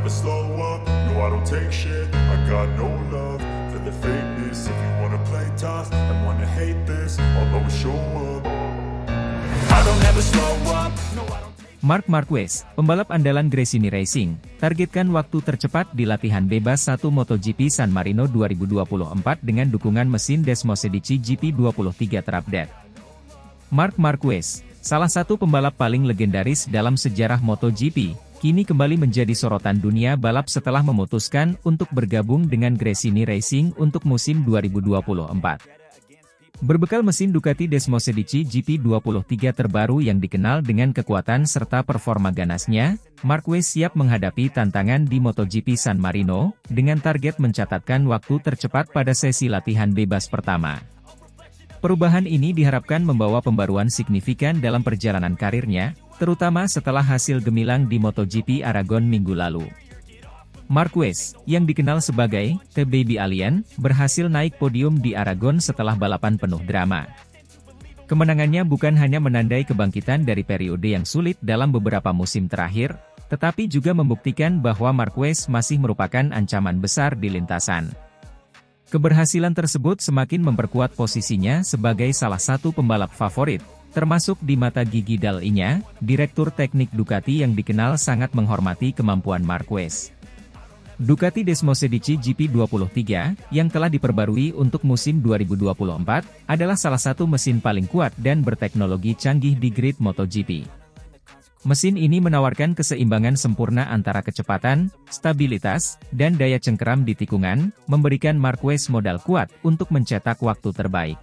never slow up, no I don't take shit. I got no love for the fakeness. If you wanna play tough and wanna hate this, I'll always show up. I don't ever slow up, no I don't. Marc Marquez, pembalap andalan Gresini Racing, targetkan waktu tercepat di latihan bebas 1 MotoGP San Marino 2024 dengan dukungan mesin Desmosedici GP23 terupdate. Marc Marquez, salah satu pembalap paling legendaris dalam sejarah MotoGP, kini kembali menjadi sorotan dunia balap setelah memutuskan untuk bergabung dengan Gresini Racing untuk musim 2024. Berbekal mesin Ducati Desmosedici GP23 terbaru yang dikenal dengan kekuatan serta performa ganasnya, Marquez siap menghadapi tantangan di MotoGP San Marino, dengan target mencatatkan waktu tercepat pada sesi latihan bebas pertama. Perubahan ini diharapkan membawa pembaruan signifikan dalam perjalanan karirnya, terutama setelah hasil gemilang di MotoGP Aragon minggu lalu. Marquez, yang dikenal sebagai The Baby Alien, berhasil naik podium di Aragon setelah balapan penuh drama. Kemenangannya bukan hanya menandai kebangkitan dari periode yang sulit dalam beberapa musim terakhir, tetapi juga membuktikan bahwa Marquez masih merupakan ancaman besar di lintasan. Keberhasilan tersebut semakin memperkuat posisinya sebagai salah satu pembalap favorit, termasuk di mata Gigi Dall'Igna, direktur teknik Ducati yang dikenal sangat menghormati kemampuan Marquez. Ducati Desmosedici GP23, yang telah diperbarui untuk musim 2024, adalah salah satu mesin paling kuat dan berteknologi canggih di grid MotoGP. Mesin ini menawarkan keseimbangan sempurna antara kecepatan, stabilitas, dan daya cengkeram di tikungan, memberikan Marquez modal kuat untuk mencetak waktu terbaik.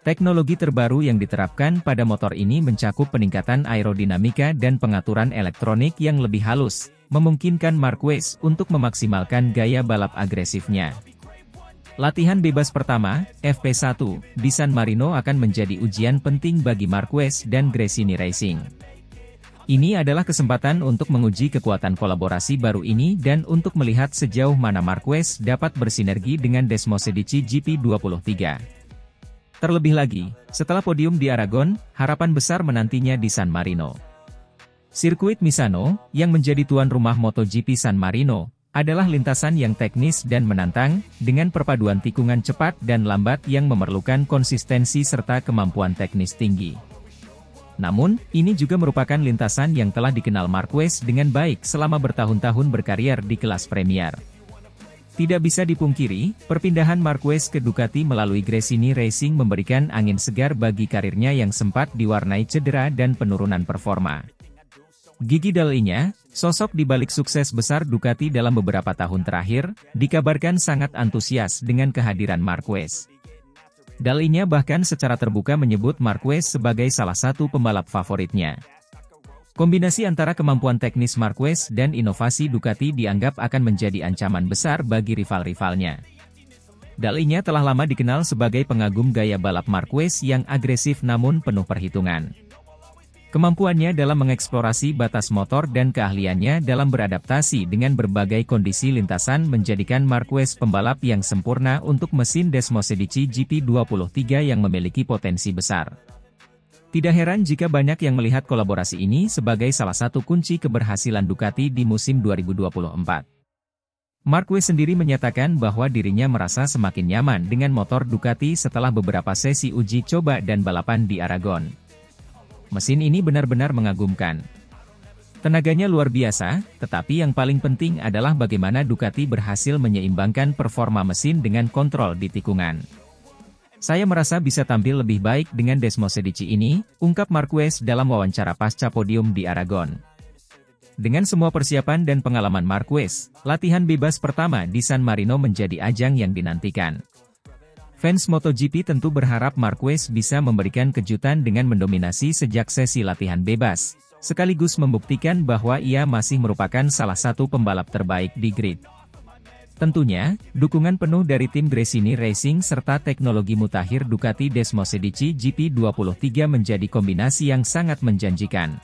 Teknologi terbaru yang diterapkan pada motor ini mencakup peningkatan aerodinamika dan pengaturan elektronik yang lebih halus, memungkinkan Marquez untuk memaksimalkan gaya balap agresifnya. Latihan bebas pertama, FP1, di San Marino akan menjadi ujian penting bagi Marquez dan Gresini Racing. Ini adalah kesempatan untuk menguji kekuatan kolaborasi baru ini dan untuk melihat sejauh mana Marquez dapat bersinergi dengan Desmosedici GP23. Terlebih lagi, setelah podium di Aragon, harapan besar menantinya di San Marino. Sirkuit Misano, yang menjadi tuan rumah MotoGP San Marino, adalah lintasan yang teknis dan menantang, dengan perpaduan tikungan cepat dan lambat yang memerlukan konsistensi serta kemampuan teknis tinggi. Namun, ini juga merupakan lintasan yang telah dikenal Marquez dengan baik selama bertahun-tahun berkarier di kelas Premier. Tidak bisa dipungkiri, perpindahan Marquez ke Ducati melalui Gresini Racing memberikan angin segar bagi karirnya yang sempat diwarnai cedera dan penurunan performa. Gigi Dall'Igna, sosok di balik sukses besar Ducati dalam beberapa tahun terakhir, dikabarkan sangat antusias dengan kehadiran Marquez. Dall'Igna bahkan secara terbuka menyebut Marquez sebagai salah satu pembalap favoritnya. Kombinasi antara kemampuan teknis Marquez dan inovasi Ducati dianggap akan menjadi ancaman besar bagi rival-rivalnya. Dall'Igna telah lama dikenal sebagai pengagum gaya balap Marquez yang agresif namun penuh perhitungan. Kemampuannya dalam mengeksplorasi batas motor dan keahliannya dalam beradaptasi dengan berbagai kondisi lintasan menjadikan Marquez pembalap yang sempurna untuk mesin Desmosedici GP23 yang memiliki potensi besar. Tidak heran jika banyak yang melihat kolaborasi ini sebagai salah satu kunci keberhasilan Ducati di musim 2024. Marquez sendiri menyatakan bahwa dirinya merasa semakin nyaman dengan motor Ducati setelah beberapa sesi uji coba dan balapan di Aragon. Mesin ini benar-benar mengagumkan. Tenaganya luar biasa, tetapi yang paling penting adalah bagaimana Ducati berhasil menyeimbangkan performa mesin dengan kontrol di tikungan. Saya merasa bisa tampil lebih baik dengan Desmosedici ini, ungkap Marquez dalam wawancara pasca podium di Aragon. Dengan semua persiapan dan pengalaman Marquez, latihan bebas pertama di San Marino menjadi ajang yang dinantikan. Fans MotoGP tentu berharap Marquez bisa memberikan kejutan dengan mendominasi sejak sesi latihan bebas, sekaligus membuktikan bahwa ia masih merupakan salah satu pembalap terbaik di grid. Tentunya, dukungan penuh dari tim Gresini Racing serta teknologi mutakhir Ducati Desmosedici GP23 menjadi kombinasi yang sangat menjanjikan.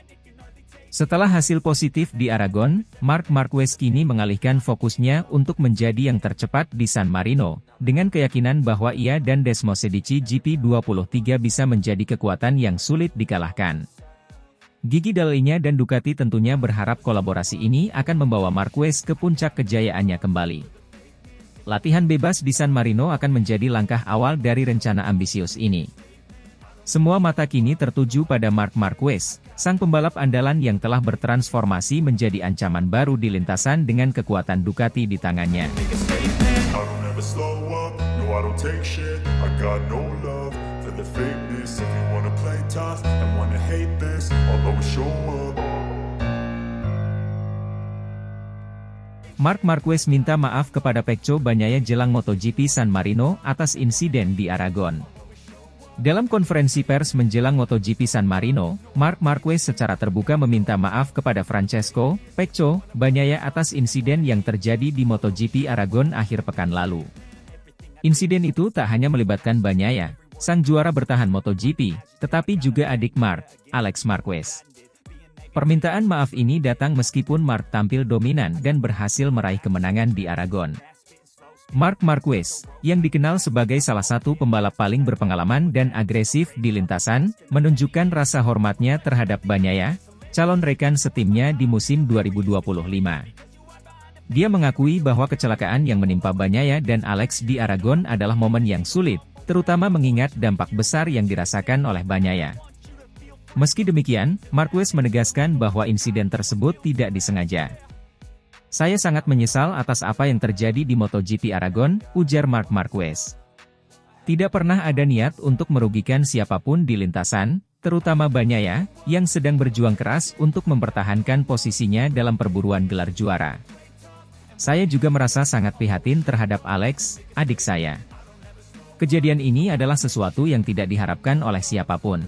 Setelah hasil positif di Aragon, Marc Marquez kini mengalihkan fokusnya untuk menjadi yang tercepat di San Marino, dengan keyakinan bahwa ia dan Desmosedici GP23 bisa menjadi kekuatan yang sulit dikalahkan. Gigi Dall'Igna dan Ducati tentunya berharap kolaborasi ini akan membawa Marquez ke puncak kejayaannya kembali. Latihan bebas di San Marino akan menjadi langkah awal dari rencana ambisius ini. Semua mata kini tertuju pada Marc Marquez, sang pembalap andalan yang telah bertransformasi menjadi ancaman baru di lintasan dengan kekuatan Ducati di tangannya. Marc Marquez minta maaf kepada Pecco Bagnaia jelang MotoGP San Marino atas insiden di Aragon. Dalam konferensi pers menjelang MotoGP San Marino, Marc Marquez secara terbuka meminta maaf kepada Francesco Pecco Bagnaia atas insiden yang terjadi di MotoGP Aragon akhir pekan lalu. Insiden itu tak hanya melibatkan Bagnaia, sang juara bertahan MotoGP, tetapi juga adik Marc, Alex Marquez. Permintaan maaf ini datang meskipun Marc tampil dominan dan berhasil meraih kemenangan di Aragon. Marc Marquez, yang dikenal sebagai salah satu pembalap paling berpengalaman dan agresif di lintasan, menunjukkan rasa hormatnya terhadap Bagnaia, calon rekan setimnya di musim 2025. Dia mengakui bahwa kecelakaan yang menimpa Bagnaia dan Alex di Aragon adalah momen yang sulit, terutama mengingat dampak besar yang dirasakan oleh Bagnaia. Meski demikian, Marquez menegaskan bahwa insiden tersebut tidak disengaja. Saya sangat menyesal atas apa yang terjadi di MotoGP Aragon, ujar Marc Marquez. Tidak pernah ada niat untuk merugikan siapapun di lintasan, terutama Bagnaia, yang sedang berjuang keras untuk mempertahankan posisinya dalam perburuan gelar juara. Saya juga merasa sangat prihatin terhadap Alex, adik saya. Kejadian ini adalah sesuatu yang tidak diharapkan oleh siapapun.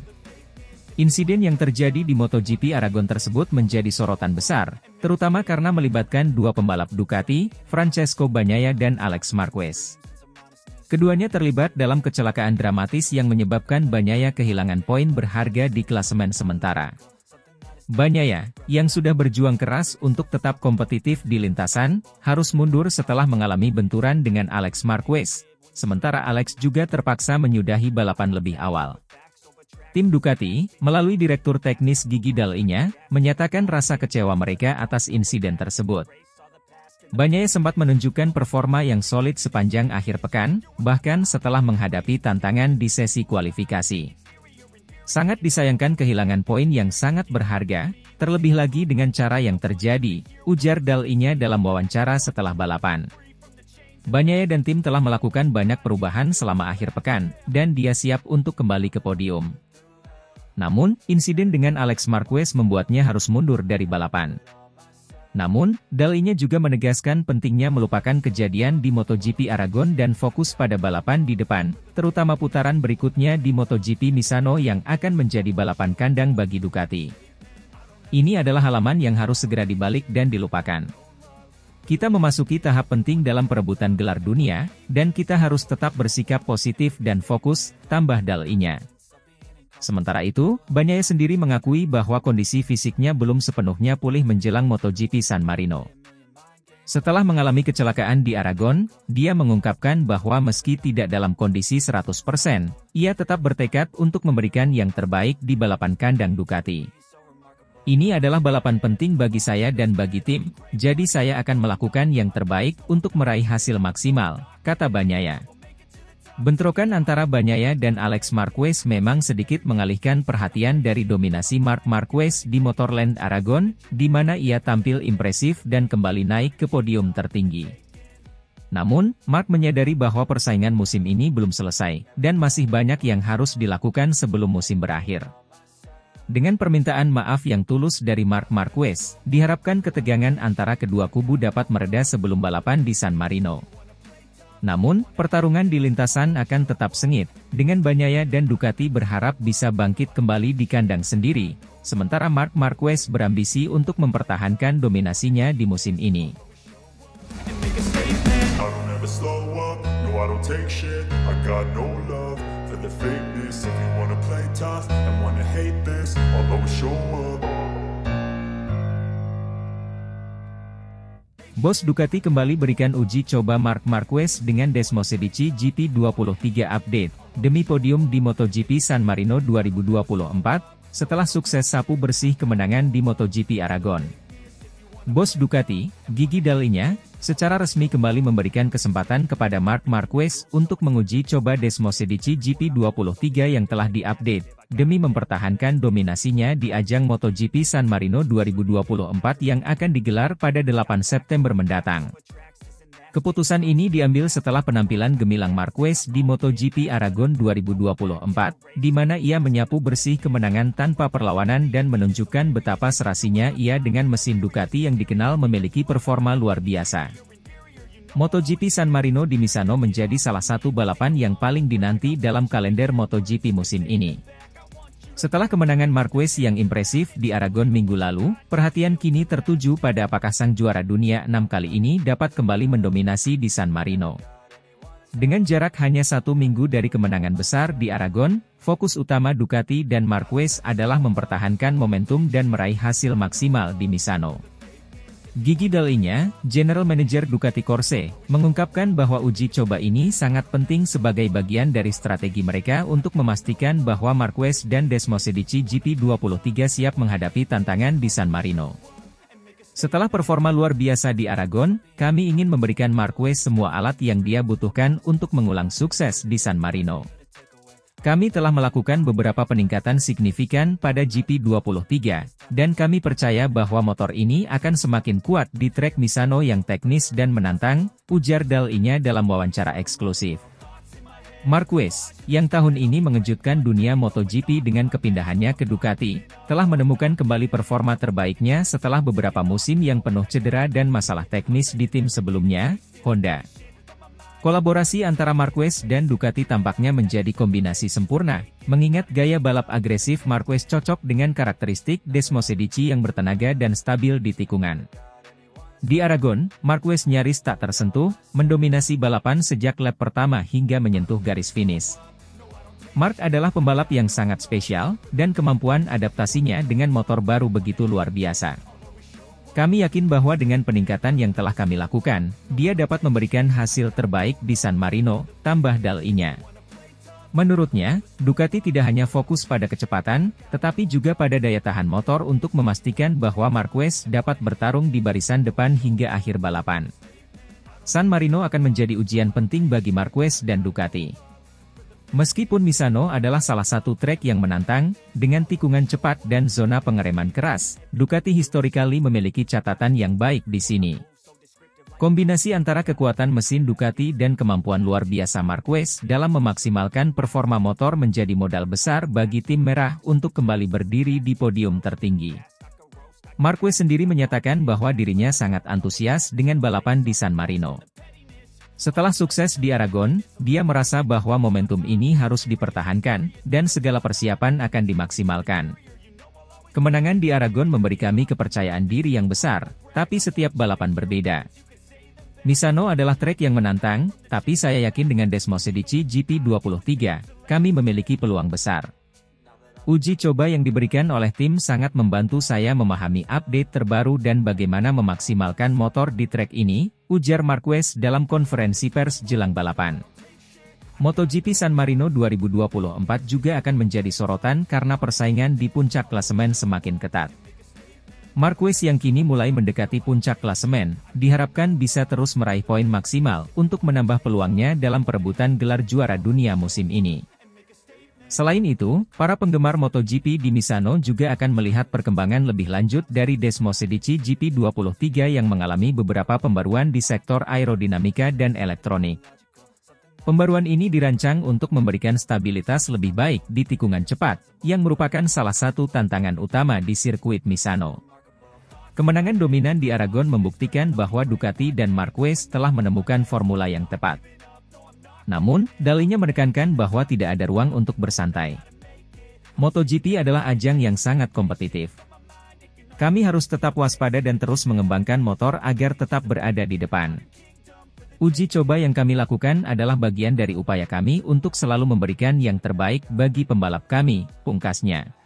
Insiden yang terjadi di MotoGP Aragon tersebut menjadi sorotan besar, terutama karena melibatkan dua pembalap Ducati, Francesco Bagnaia dan Alex Marquez. Keduanya terlibat dalam kecelakaan dramatis yang menyebabkan Bagnaia kehilangan poin berharga di klasemen sementara. Bagnaia, yang sudah berjuang keras untuk tetap kompetitif di lintasan, harus mundur setelah mengalami benturan dengan Alex Marquez, sementara Alex juga terpaksa menyudahi balapan lebih awal. Tim Ducati, melalui Direktur Teknis Gigi Dall'Igna, menyatakan rasa kecewa mereka atas insiden tersebut. Bagnaia sempat menunjukkan performa yang solid sepanjang akhir pekan, bahkan setelah menghadapi tantangan di sesi kualifikasi. Sangat disayangkan kehilangan poin yang sangat berharga, terlebih lagi dengan cara yang terjadi, ujar Dall'Igna dalam wawancara setelah balapan. Bagnaia dan tim telah melakukan banyak perubahan selama akhir pekan, dan dia siap untuk kembali ke podium. Namun, insiden dengan Alex Marquez membuatnya harus mundur dari balapan. Namun, Dall'Igna juga menegaskan pentingnya melupakan kejadian di MotoGP Aragon dan fokus pada balapan di depan, terutama putaran berikutnya di MotoGP Misano yang akan menjadi balapan kandang bagi Ducati. Ini adalah halaman yang harus segera dibalik dan dilupakan. Kita memasuki tahap penting dalam perebutan gelar dunia, dan kita harus tetap bersikap positif dan fokus, tambah Dall'Igna. Sementara itu, Bagnaia sendiri mengakui bahwa kondisi fisiknya belum sepenuhnya pulih menjelang MotoGP San Marino. Setelah mengalami kecelakaan di Aragon, dia mengungkapkan bahwa meski tidak dalam kondisi 100%, ia tetap bertekad untuk memberikan yang terbaik di balapan kandang Ducati. Ini adalah balapan penting bagi saya dan bagi tim, jadi saya akan melakukan yang terbaik untuk meraih hasil maksimal, kata Bagnaia. Bentrokan antara Bagnaia dan Alex Marquez memang sedikit mengalihkan perhatian dari dominasi Marc Marquez di Motorland Aragon, di mana ia tampil impresif dan kembali naik ke podium tertinggi. Namun, Marc menyadari bahwa persaingan musim ini belum selesai, dan masih banyak yang harus dilakukan sebelum musim berakhir. Dengan permintaan maaf yang tulus dari Marc Marquez, diharapkan ketegangan antara kedua kubu dapat mereda sebelum balapan di San Marino. Namun, pertarungan di lintasan akan tetap sengit, dengan Bagnaia dan Ducati berharap bisa bangkit kembali di kandang sendiri, sementara Marc Marquez berambisi untuk mempertahankan dominasinya di musim ini. Bos Ducati kembali berikan uji coba Marc Marquez dengan Desmosedici GP23 update, demi podium di MotoGP San Marino 2024, setelah sukses sapu bersih kemenangan di MotoGP Aragon. Bos Ducati, Gigi Dall'Igna, secara resmi kembali memberikan kesempatan kepada Marc Marquez untuk menguji coba Desmosedici GP23 yang telah diupdate, demi mempertahankan dominasinya di ajang MotoGP San Marino 2024 yang akan digelar pada 8 September mendatang. Keputusan ini diambil setelah penampilan gemilang Marquez di MotoGP Aragon 2024, di mana ia menyapu bersih kemenangan tanpa perlawanan dan menunjukkan betapa serasinya ia dengan mesin Ducati yang dikenal memiliki performa luar biasa. MotoGP San Marino di Misano menjadi salah satu balapan yang paling dinanti dalam kalender MotoGP musim ini. Setelah kemenangan Marquez yang impresif di Aragon minggu lalu, perhatian kini tertuju pada apakah sang juara dunia 6 kali ini dapat kembali mendominasi di San Marino. Dengan jarak hanya 1 minggu dari kemenangan besar di Aragon, fokus utama Ducati dan Marquez adalah mempertahankan momentum dan meraih hasil maksimal di Misano. Gigi Dall'Igna, General Manager Ducati Corse, mengungkapkan bahwa uji coba ini sangat penting sebagai bagian dari strategi mereka untuk memastikan bahwa Marquez dan Desmosedici GP23 siap menghadapi tantangan di San Marino. Setelah performa luar biasa di Aragon, kami ingin memberikan Marquez semua alat yang dia butuhkan untuk mengulang sukses di San Marino. Kami telah melakukan beberapa peningkatan signifikan pada GP23, dan kami percaya bahwa motor ini akan semakin kuat di trek Misano yang teknis dan menantang, ujar Dall'Igna dalam wawancara eksklusif. Marquez, yang tahun ini mengejutkan dunia MotoGP dengan kepindahannya ke Ducati, telah menemukan kembali performa terbaiknya setelah beberapa musim yang penuh cedera dan masalah teknis di tim sebelumnya, Honda. Kolaborasi antara Marquez dan Ducati tampaknya menjadi kombinasi sempurna, mengingat gaya balap agresif Marquez cocok dengan karakteristik Desmosedici yang bertenaga dan stabil di tikungan. Di Aragon, Marquez nyaris tak tersentuh, mendominasi balapan sejak lap pertama hingga menyentuh garis finish. Marc adalah pembalap yang sangat spesial, dan kemampuan adaptasinya dengan motor baru begitu luar biasa. Kami yakin bahwa dengan peningkatan yang telah kami lakukan, dia dapat memberikan hasil terbaik di San Marino, tambah Dall'Igna. Menurutnya, Ducati tidak hanya fokus pada kecepatan, tetapi juga pada daya tahan motor untuk memastikan bahwa Marquez dapat bertarung di barisan depan hingga akhir balapan. San Marino akan menjadi ujian penting bagi Marquez dan Ducati. Meskipun Misano adalah salah satu trek yang menantang, dengan tikungan cepat dan zona pengereman keras, Ducati historically memiliki catatan yang baik di sini. Kombinasi antara kekuatan mesin Ducati dan kemampuan luar biasa Marquez dalam memaksimalkan performa motor menjadi modal besar bagi tim merah untuk kembali berdiri di podium tertinggi. Marquez sendiri menyatakan bahwa dirinya sangat antusias dengan balapan di San Marino. Setelah sukses di Aragon, dia merasa bahwa momentum ini harus dipertahankan, dan segala persiapan akan dimaksimalkan. Kemenangan di Aragon memberi kami kepercayaan diri yang besar, tapi setiap balapan berbeda. Misano adalah trek yang menantang, tapi saya yakin dengan Desmosedici GP23, kami memiliki peluang besar. Uji coba yang diberikan oleh tim sangat membantu saya memahami update terbaru dan bagaimana memaksimalkan motor di trek ini, ujar Marquez dalam konferensi pers jelang balapan. MotoGP San Marino 2024 juga akan menjadi sorotan karena persaingan di puncak klasemen semakin ketat. Marquez yang kini mulai mendekati puncak klasemen, diharapkan bisa terus meraih poin maksimal untuk menambah peluangnya dalam perebutan gelar juara dunia musim ini. Selain itu, para penggemar MotoGP di Misano juga akan melihat perkembangan lebih lanjut dari Desmosedici GP23 yang mengalami beberapa pembaruan di sektor aerodinamika dan elektronik. Pembaruan ini dirancang untuk memberikan stabilitas lebih baik di tikungan cepat, yang merupakan salah satu tantangan utama di sirkuit Misano. Kemenangan dominan di Aragon membuktikan bahwa Ducati dan Marquez telah menemukan formula yang tepat. Namun, Dall'Igna menekankan bahwa tidak ada ruang untuk bersantai. MotoGP adalah ajang yang sangat kompetitif. Kami harus tetap waspada dan terus mengembangkan motor agar tetap berada di depan. Uji coba yang kami lakukan adalah bagian dari upaya kami untuk selalu memberikan yang terbaik bagi pembalap kami, pungkasnya.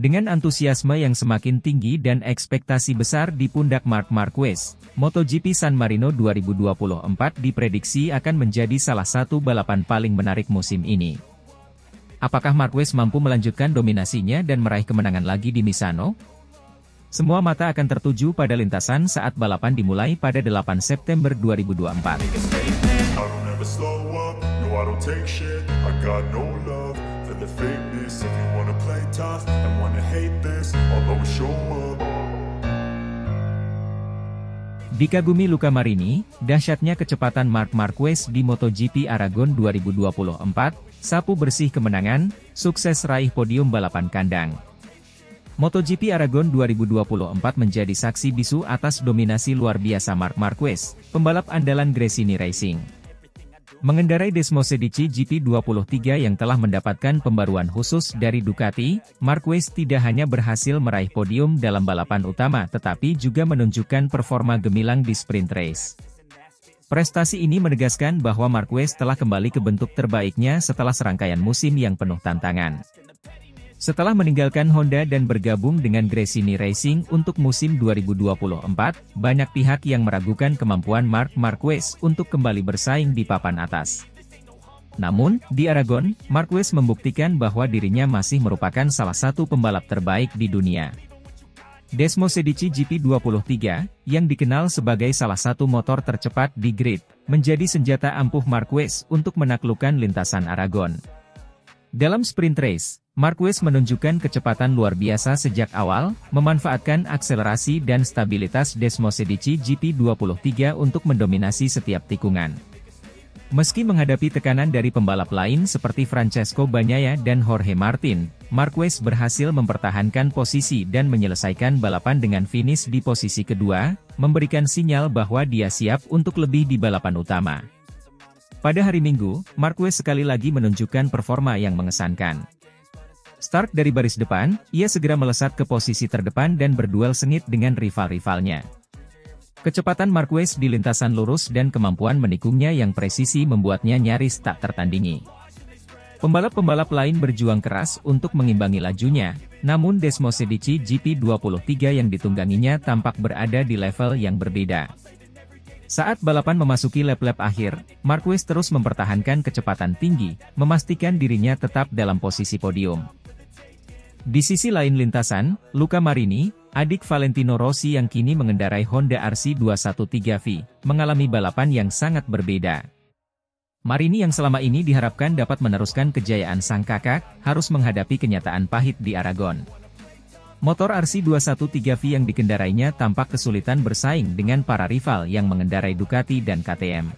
Dengan antusiasme yang semakin tinggi dan ekspektasi besar di pundak Marc Marquez, MotoGP San Marino 2024 diprediksi akan menjadi salah satu balapan paling menarik musim ini. Apakah Marquez mampu melanjutkan dominasinya dan meraih kemenangan lagi di Misano? Semua mata akan tertuju pada lintasan saat balapan dimulai pada 8 September 2024. Dikagumi Luca Marini, dahsyatnya kecepatan Marc Marquez di MotoGP Aragon 2024, sapu bersih kemenangan, sukses raih podium balapan kandang. MotoGP Aragon 2024 menjadi saksi bisu atas dominasi luar biasa Marc Marquez, pembalap andalan Gresini Racing. Mengendarai Desmosedici GP23 yang telah mendapatkan pembaruan khusus dari Ducati, Marquez tidak hanya berhasil meraih podium dalam balapan utama tetapi juga menunjukkan performa gemilang di sprint race. Prestasi ini menegaskan bahwa Marquez telah kembali ke bentuk terbaiknya setelah serangkaian musim yang penuh tantangan. Setelah meninggalkan Honda dan bergabung dengan Gresini Racing untuk musim 2024, banyak pihak yang meragukan kemampuan Marc Marquez untuk kembali bersaing di papan atas. Namun, di Aragon, Marquez membuktikan bahwa dirinya masih merupakan salah satu pembalap terbaik di dunia. Desmosedici GP23, yang dikenal sebagai salah satu motor tercepat di grid, menjadi senjata ampuh Marquez untuk menaklukkan lintasan Aragon. Dalam sprint race, Marquez menunjukkan kecepatan luar biasa sejak awal, memanfaatkan akselerasi dan stabilitas Desmosedici GP23 untuk mendominasi setiap tikungan. Meski menghadapi tekanan dari pembalap lain seperti Francesco Bagnaia dan Jorge Martin, Marquez berhasil mempertahankan posisi dan menyelesaikan balapan dengan finish di posisi kedua, memberikan sinyal bahwa dia siap untuk lebih di balapan utama. Pada hari Minggu, Marquez sekali lagi menunjukkan performa yang mengesankan. Start dari baris depan, ia segera melesat ke posisi terdepan dan berduel sengit dengan rival-rivalnya. Kecepatan Marquez di lintasan lurus dan kemampuan menikungnya yang presisi membuatnya nyaris tak tertandingi. Pembalap-pembalap lain berjuang keras untuk mengimbangi lajunya, namun Desmosedici GP23 yang ditungganginya tampak berada di level yang berbeda. Saat balapan memasuki lap-lap akhir, Marquez terus mempertahankan kecepatan tinggi, memastikan dirinya tetap dalam posisi podium. Di sisi lain lintasan, Luca Marini, adik Valentino Rossi yang kini mengendarai Honda RC213V, mengalami balapan yang sangat berbeda. Marini yang selama ini diharapkan dapat meneruskan kejayaan sang kakak, harus menghadapi kenyataan pahit di Aragon. Motor RC213V yang dikendarainya tampak kesulitan bersaing dengan para rival yang mengendarai Ducati dan KTM.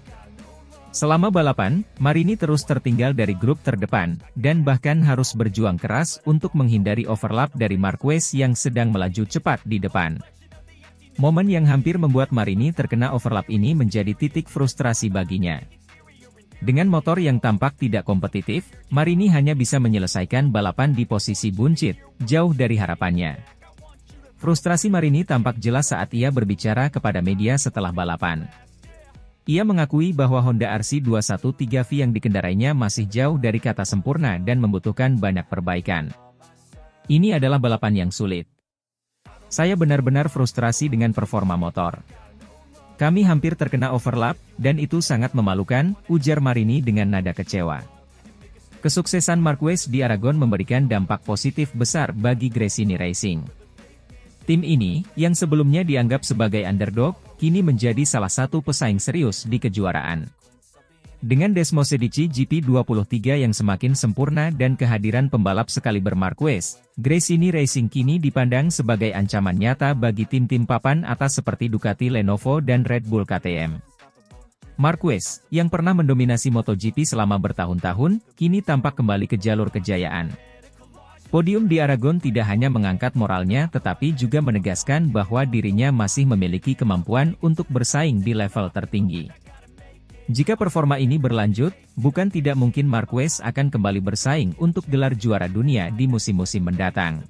Selama balapan, Marini terus tertinggal dari grup terdepan, dan bahkan harus berjuang keras untuk menghindari overlap dari Marquez yang sedang melaju cepat di depan. Momen yang hampir membuat Marini terkena overlap ini menjadi titik frustrasi baginya. Dengan motor yang tampak tidak kompetitif, Marini hanya bisa menyelesaikan balapan di posisi buncit, jauh dari harapannya. Frustrasi Marini tampak jelas saat ia berbicara kepada media setelah balapan. Ia mengakui bahwa Honda RC213V yang dikendarainya masih jauh dari kata sempurna dan membutuhkan banyak perbaikan. Ini adalah balapan yang sulit. Saya benar-benar frustrasi dengan performa motor. Kami hampir terkena overlap, dan itu sangat memalukan, ujar Marini dengan nada kecewa. Kesuksesan Marquez di Aragon memberikan dampak positif besar bagi Gresini Racing. Tim ini, yang sebelumnya dianggap sebagai underdog, kini menjadi salah satu pesaing serius di kejuaraan. Dengan Desmosedici GP23 yang semakin sempurna dan kehadiran pembalap sekaliber Marquez, Gresini Racing kini dipandang sebagai ancaman nyata bagi tim-tim papan atas seperti Ducati Lenovo dan Red Bull KTM. Marquez, yang pernah mendominasi MotoGP selama bertahun-tahun, kini tampak kembali ke jalur kejayaan. Podium di Aragon tidak hanya mengangkat moralnya tetapi juga menegaskan bahwa dirinya masih memiliki kemampuan untuk bersaing di level tertinggi. Jika performa ini berlanjut, bukan tidak mungkin Marquez akan kembali bersaing untuk gelar juara dunia di musim-musim mendatang.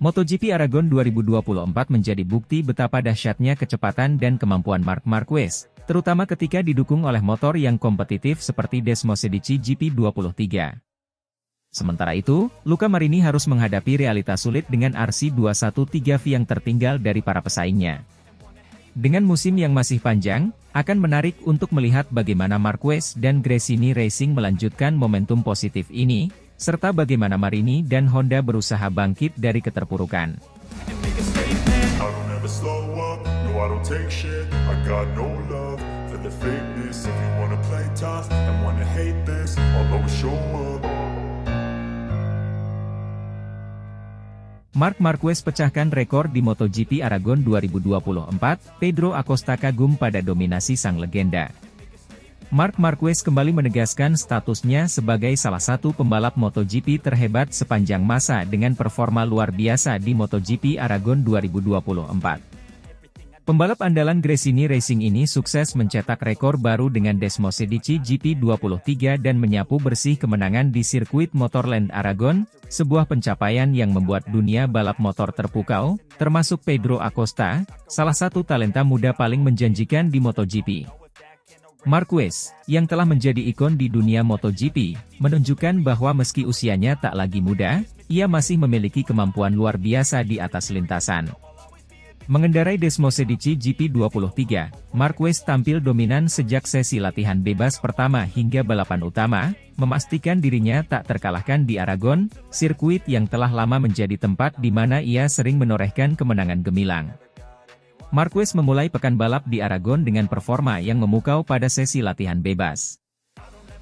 MotoGP Aragon 2024 menjadi bukti betapa dahsyatnya kecepatan dan kemampuan Marc Marquez, terutama ketika didukung oleh motor yang kompetitif seperti Desmosedici GP23. Sementara itu, Luca Marini harus menghadapi realitas sulit dengan RC213V yang tertinggal dari para pesaingnya. Dengan musim yang masih panjang, akan menarik untuk melihat bagaimana Marquez dan Gresini Racing melanjutkan momentum positif ini, serta bagaimana Marini dan Honda berusaha bangkit dari keterpurukan. I don't ever slow up, no I don't take shit. I got no love for the fakeness. If you wanna play tough and wanna hate this, I'll always show up. Marc Marquez pecahkan rekor di MotoGP Aragon 2024, Pedro Acosta kagum pada dominasi sang legenda. Marc Marquez kembali menegaskan statusnya sebagai salah satu pembalap MotoGP terhebat sepanjang masa dengan performa luar biasa di MotoGP Aragon 2024. Pembalap andalan Gresini Racing ini sukses mencetak rekor baru dengan Desmosedici GP23 dan menyapu bersih kemenangan di sirkuit Motorland Aragon, sebuah pencapaian yang membuat dunia balap motor terpukau, termasuk Pedro Acosta, salah satu talenta muda paling menjanjikan di MotoGP. Marquez, yang telah menjadi ikon di dunia MotoGP, menunjukkan bahwa meski usianya tak lagi muda, ia masih memiliki kemampuan luar biasa di atas lintasan. Mengendarai Desmosedici GP23, Marquez tampil dominan sejak sesi latihan bebas pertama hingga balapan utama, memastikan dirinya tak terkalahkan di Aragon, sirkuit yang telah lama menjadi tempat di mana ia sering menorehkan kemenangan gemilang. Marquez memulai pekan balap di Aragon dengan performa yang memukau pada sesi latihan bebas.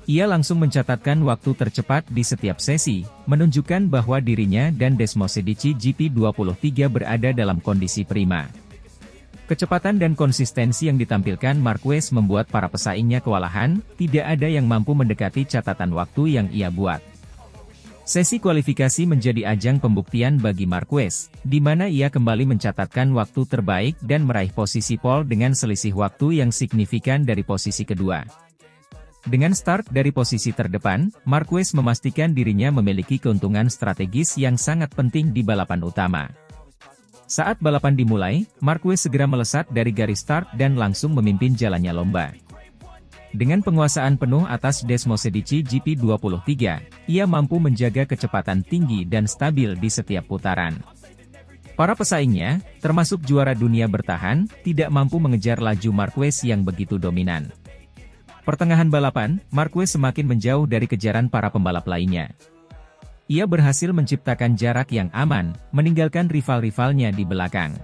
Ia langsung mencatatkan waktu tercepat di setiap sesi, menunjukkan bahwa dirinya dan Desmosedici GP23 berada dalam kondisi prima. Kecepatan dan konsistensi yang ditampilkan Marquez membuat para pesaingnya kewalahan, tidak ada yang mampu mendekati catatan waktu yang ia buat. Sesi kualifikasi menjadi ajang pembuktian bagi Marquez, di mana ia kembali mencatatkan waktu terbaik dan meraih posisi pole dengan selisih waktu yang signifikan dari posisi kedua. Dengan start dari posisi terdepan, Marquez memastikan dirinya memiliki keuntungan strategis yang sangat penting di balapan utama. Saat balapan dimulai, Marquez segera melesat dari garis start dan langsung memimpin jalannya lomba. Dengan penguasaan penuh atas Desmosedici GP23, ia mampu menjaga kecepatan tinggi dan stabil di setiap putaran. Para pesaingnya, termasuk juara dunia bertahan, tidak mampu mengejar laju Marquez yang begitu dominan. Pertengahan balapan, Marquez semakin menjauh dari kejaran para pembalap lainnya. Ia berhasil menciptakan jarak yang aman, meninggalkan rival-rivalnya di belakang.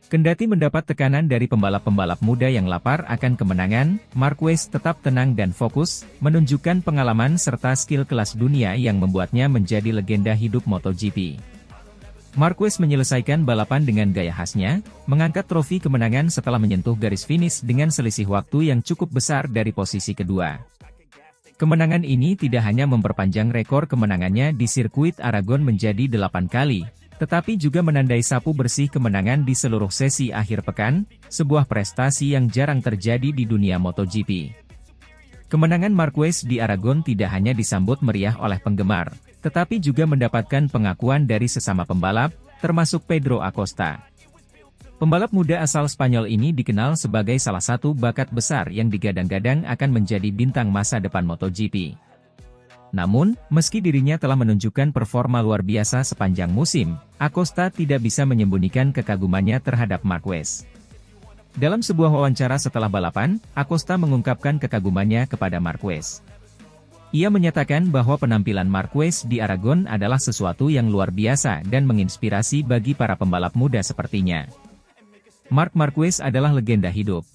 Kendati mendapat tekanan dari pembalap-pembalap muda yang lapar akan kemenangan, Marquez tetap tenang dan fokus, menunjukkan pengalaman serta skill kelas dunia yang membuatnya menjadi legenda hidup MotoGP. Marquez menyelesaikan balapan dengan gaya khasnya, mengangkat trofi kemenangan setelah menyentuh garis finish dengan selisih waktu yang cukup besar dari posisi kedua. Kemenangan ini tidak hanya memperpanjang rekor kemenangannya di sirkuit Aragon menjadi 8 kali, tetapi juga menandai sapu bersih kemenangan di seluruh sesi akhir pekan, sebuah prestasi yang jarang terjadi di dunia MotoGP. Kemenangan Marquez di Aragon tidak hanya disambut meriah oleh penggemar, tetapi juga mendapatkan pengakuan dari sesama pembalap, termasuk Pedro Acosta. Pembalap muda asal Spanyol ini dikenal sebagai salah satu bakat besar yang digadang-gadang akan menjadi bintang masa depan MotoGP. Namun, meski dirinya telah menunjukkan performa luar biasa sepanjang musim, Acosta tidak bisa menyembunyikan kekagumannya terhadap Marquez. Dalam sebuah wawancara setelah balapan, Acosta mengungkapkan kekagumannya kepada Marquez. Ia menyatakan bahwa penampilan Marquez di Aragon adalah sesuatu yang luar biasa dan menginspirasi bagi para pembalap muda sepertinya. Marc Marquez adalah legenda hidup.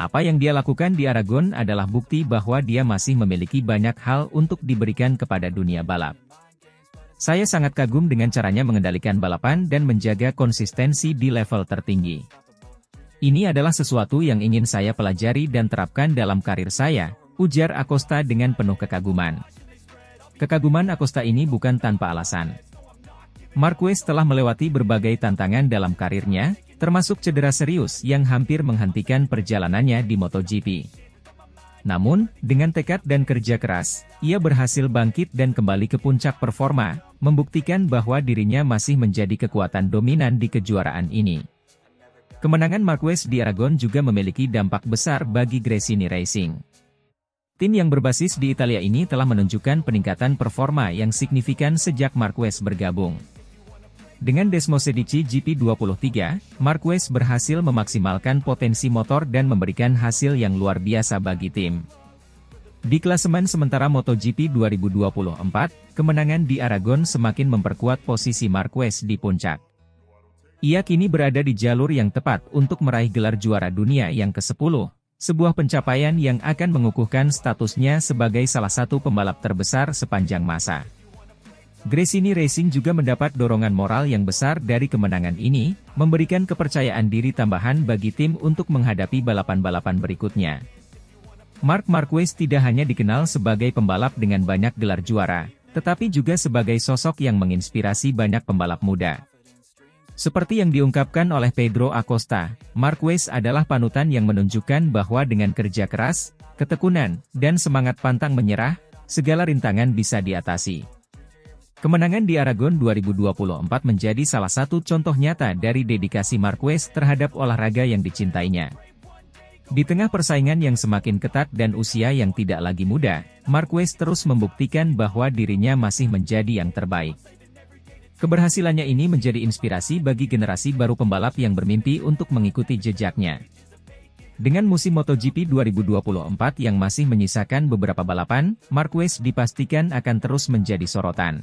Apa yang dia lakukan di Aragon adalah bukti bahwa dia masih memiliki banyak hal untuk diberikan kepada dunia balap. Saya sangat kagum dengan caranya mengendalikan balapan dan menjaga konsistensi di level tertinggi. Ini adalah sesuatu yang ingin saya pelajari dan terapkan dalam karir saya, ujar Acosta dengan penuh kekaguman. Kekaguman Acosta ini bukan tanpa alasan. Marquez telah melewati berbagai tantangan dalam karirnya, termasuk cedera serius yang hampir menghentikan perjalanannya di MotoGP. Namun, dengan tekad dan kerja keras, ia berhasil bangkit dan kembali ke puncak performa, membuktikan bahwa dirinya masih menjadi kekuatan dominan di kejuaraan ini. Kemenangan Marquez di Aragon juga memiliki dampak besar bagi Gresini Racing. Tim yang berbasis di Italia ini telah menunjukkan peningkatan performa yang signifikan sejak Marquez bergabung. Dengan Desmosedici GP23, Marquez berhasil memaksimalkan potensi motor dan memberikan hasil yang luar biasa bagi tim. Di klasemen sementara MotoGP 2024, kemenangan di Aragon semakin memperkuat posisi Marquez di puncak. Ia kini berada di jalur yang tepat untuk meraih gelar juara dunia yang ke-10, sebuah pencapaian yang akan mengukuhkan statusnya sebagai salah satu pembalap terbesar sepanjang masa. Gresini Racing juga mendapat dorongan moral yang besar dari kemenangan ini, memberikan kepercayaan diri tambahan bagi tim untuk menghadapi balapan-balapan berikutnya. Marc Marquez tidak hanya dikenal sebagai pembalap dengan banyak gelar juara, tetapi juga sebagai sosok yang menginspirasi banyak pembalap muda. Seperti yang diungkapkan oleh Pedro Acosta, Marquez adalah panutan yang menunjukkan bahwa dengan kerja keras, ketekunan, dan semangat pantang menyerah, segala rintangan bisa diatasi. Kemenangan di Aragon 2024 menjadi salah satu contoh nyata dari dedikasi Marquez terhadap olahraga yang dicintainya. Di tengah persaingan yang semakin ketat dan usia yang tidak lagi muda, Marquez terus membuktikan bahwa dirinya masih menjadi yang terbaik. Keberhasilannya ini menjadi inspirasi bagi generasi baru pembalap yang bermimpi untuk mengikuti jejaknya. Dengan musim MotoGP 2024 yang masih menyisakan beberapa balapan, Marquez dipastikan akan terus menjadi sorotan.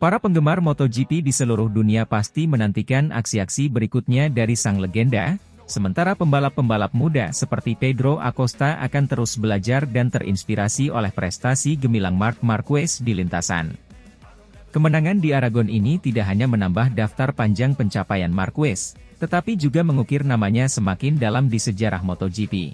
Para penggemar MotoGP di seluruh dunia pasti menantikan aksi-aksi berikutnya dari sang legenda. Sementara pembalap-pembalap muda seperti Pedro Acosta akan terus belajar dan terinspirasi oleh prestasi gemilang Marc Marquez di lintasan. Kemenangan di Aragon ini tidak hanya menambah daftar panjang pencapaian Marquez, tetapi juga mengukir namanya semakin dalam di sejarah MotoGP.